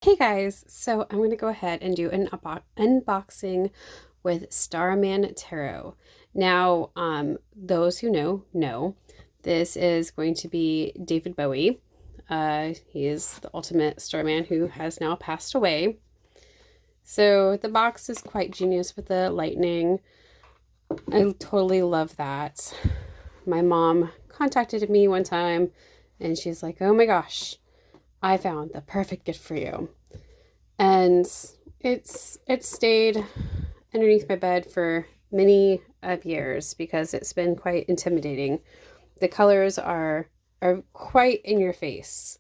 Hey guys, so I'm going to go ahead and do an unboxing with Starman Tarot. Now, those who know this is going to be David Bowie. He is the ultimate Starman who has now passed away. So the box is quite genius with the lightning. I totally love that. My mom contacted me one time and she's like, "Oh my gosh, I found the perfect gift for you." And it stayed underneath my bed for many of years because it's been quite intimidating. The colors are quite in your face.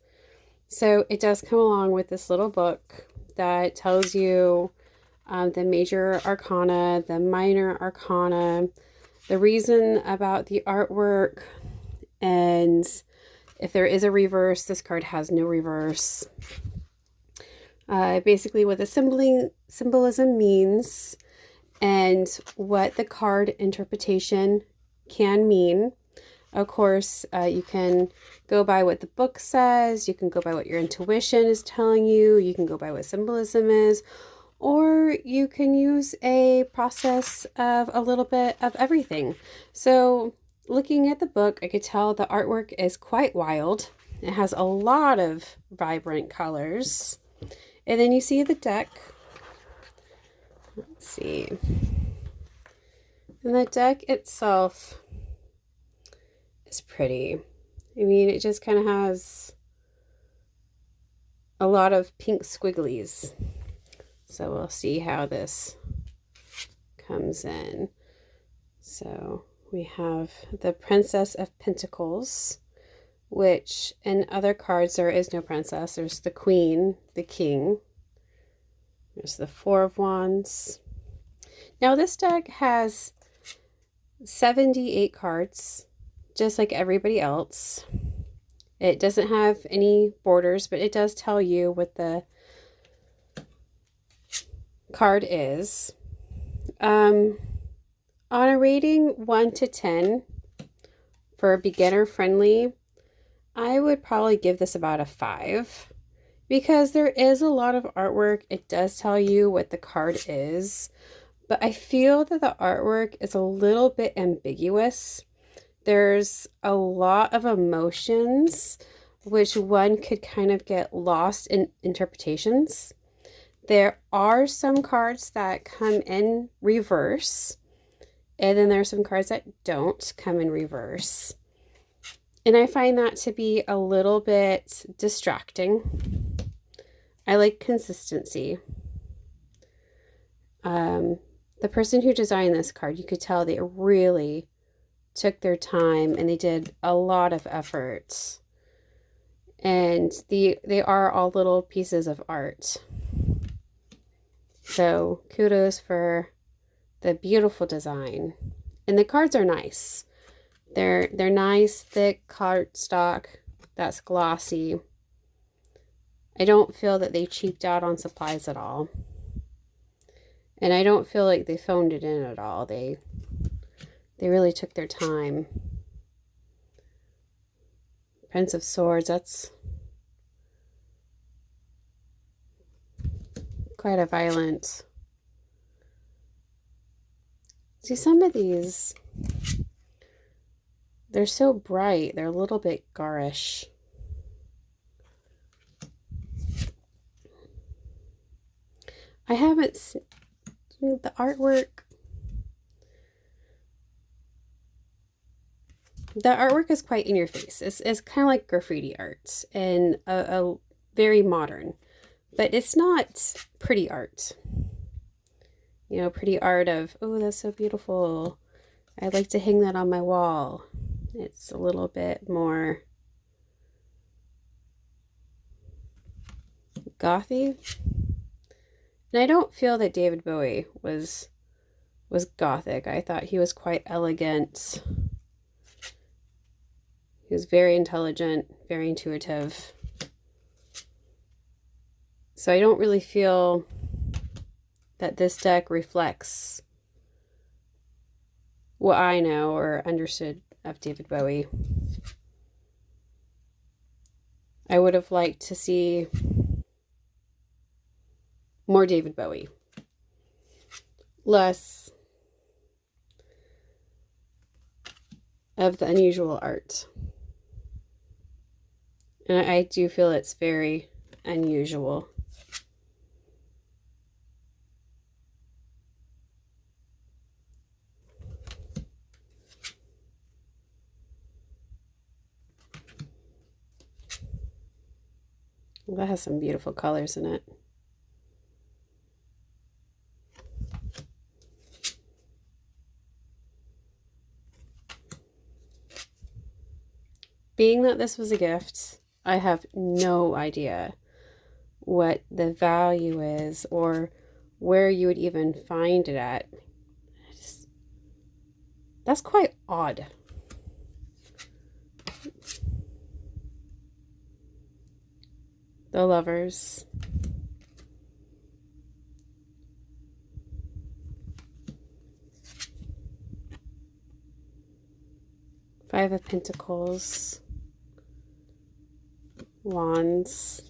So it does come along with this little book that tells you the major arcana, the minor arcana, the reason about the artwork, and if there is a reverse, this card has no reverse. Basically what the symbolism means and what the card interpretation can mean. Of course, you can go by what the book says, you can go by what your intuition is telling you, you can go by what symbolism is, or you can use a process of a little bit of everything. So looking at the book, I could tell the artwork is quite wild. It has a lot of vibrant colors. And then you see the deck. Let's see. And the deck itself is pretty. I mean, it just kind of has a lot of pink squigglies. So we'll see how this comes in. So we have the Princess of Pentacles, which in other cards there is no princess. There's the Queen, the King. There's the Four of Wands. Now this deck has 78 cards, just like everybody else. It doesn't have any borders, but it does tell you what the card is. On a rating 1 to 10 for beginner friendly, I would probably give this about a 5 because there is a lot of artwork. It does tell you what the card is, but I feel that the artwork is a little bit ambiguous. There's a lot of emotions, which one could kind of get lost in interpretations. There are some cards that come in reverse, and then there are some cards that don't come in reverse. And I find that to be a little bit distracting. I like consistency. The person who designed this card, you could tell they really took their time and they did a lot of effort. And they are all little pieces of art. So kudos for the beautiful design. And the cards are nice. They're nice, thick cardstock that's glossy. I don't feel that they cheaped out on supplies at all. And I don't feel like they phoned it in at all. They really took their time. Prince of Swords, that's quite a violent. See, some of these, they're so bright. They're a little bit garish. I haven't seen the artwork. The artwork is quite in your face. It's kind of like graffiti art and a very modern, but it's not pretty art. You know, pretty art of, oh, that's so beautiful. I'd like to hang that on my wall. It's a little bit more gothy. And I don't feel that David Bowie was gothic. I thought he was quite elegant. He was very intelligent, very intuitive. So I don't really feel that this deck reflects what I know or understood of David Bowie. I would have liked to see more David Bowie, less of the unusual art. And I do feel it's very unusual. Well, that has some beautiful colors in it. Being that this was a gift, I have no idea what the value is or where you would even find it at. That's quite odd. The Lovers. Five of Pentacles. Wands.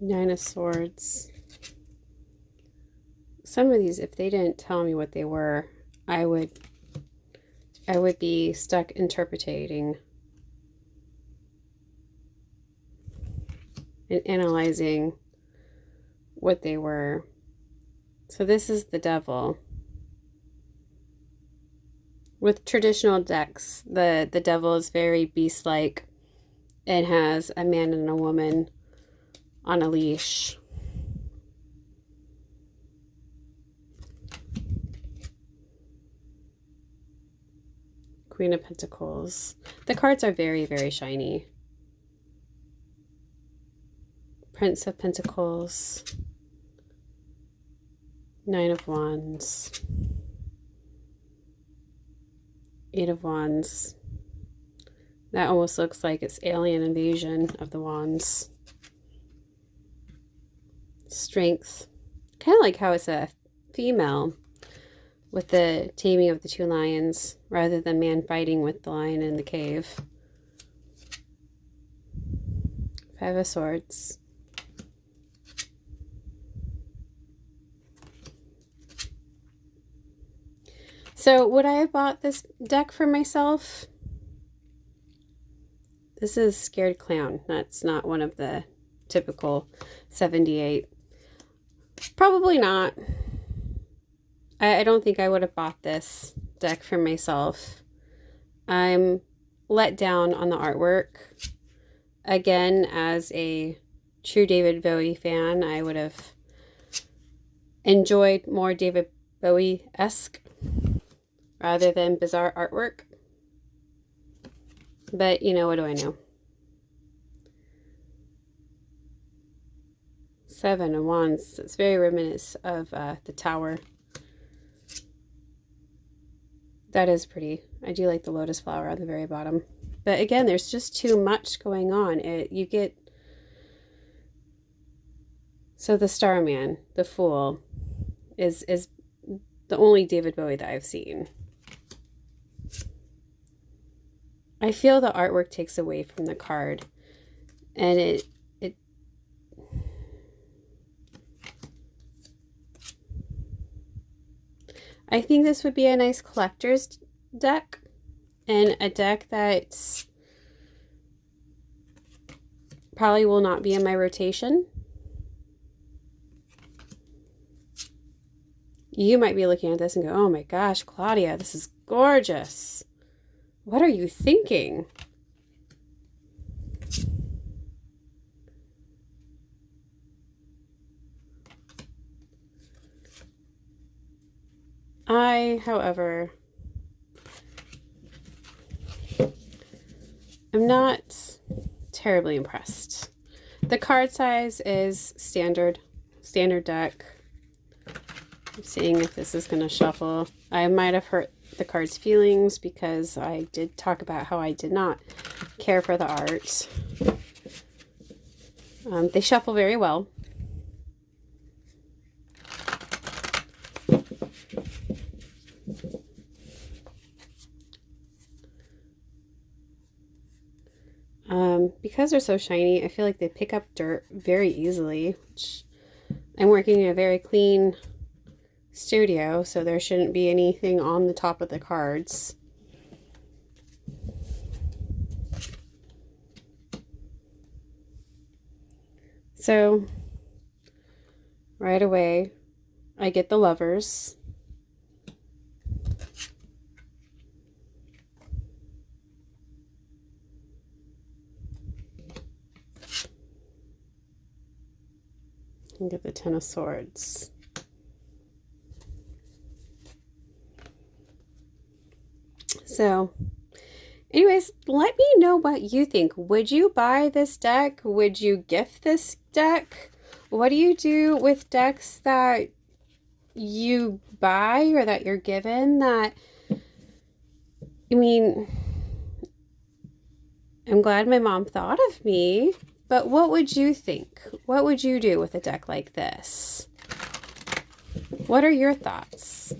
Nine of Swords. Some of these, if they didn't tell me what they were, I would be stuck interpreting and analyzing what they were. So this is the Devil. With traditional decks, the Devil is very beast-like and has a man and a woman on a leash. Queen of Pentacles. The cards are very, very shiny. Prince of Pentacles. Nine of Wands. Eight of Wands. That almost looks like it's alien invasion of the Wands. Strength. Kind of like how it's a female with the taming of the two lions rather than man fighting with the lion in the cave. Five of Swords. So would I have bought this deck for myself? This is Scared Clown. That's not one of the typical 78. Probably not. I don't think I would have bought this deck for myself. I'm let down on the artwork. Again, as a true David Bowie fan, I would have enjoyed more David Bowie-esque rather than bizarre artwork. But, you know, what do I know? Seven of Wands. It's very reminiscent of the Tower. That is pretty. I do like the lotus flower on the very bottom. But again, there's just too much going on. You get... So the Starman, the Fool, is the only David Bowie that I've seen. I feel the artwork takes away from the card. And I think this would be a nice collector's deck, and a deck that probably will not be in my rotation. You might be looking at this and go, oh my gosh, Claudia, this is gorgeous. What are you thinking? I, however, am not terribly impressed. The card size is standard deck. I'm seeing if this is going to shuffle. I might have hurt the card's feelings, because I did talk about how I did not care for the art. They shuffle very well. Because they're so shiny, I feel like they pick up dirt very easily, which I'm working in a very clean studio, so there shouldn't be anything on the top of the cards. So right away, I get the Lovers. And get the Ten of Swords. So anyways, let me know what you think. Would you buy this deck? Would you gift this deck? What do you do with decks that you buy or that you're given that, I mean, I'm glad my mom thought of me, but what would you think? What would you do with a deck like this? What are your thoughts?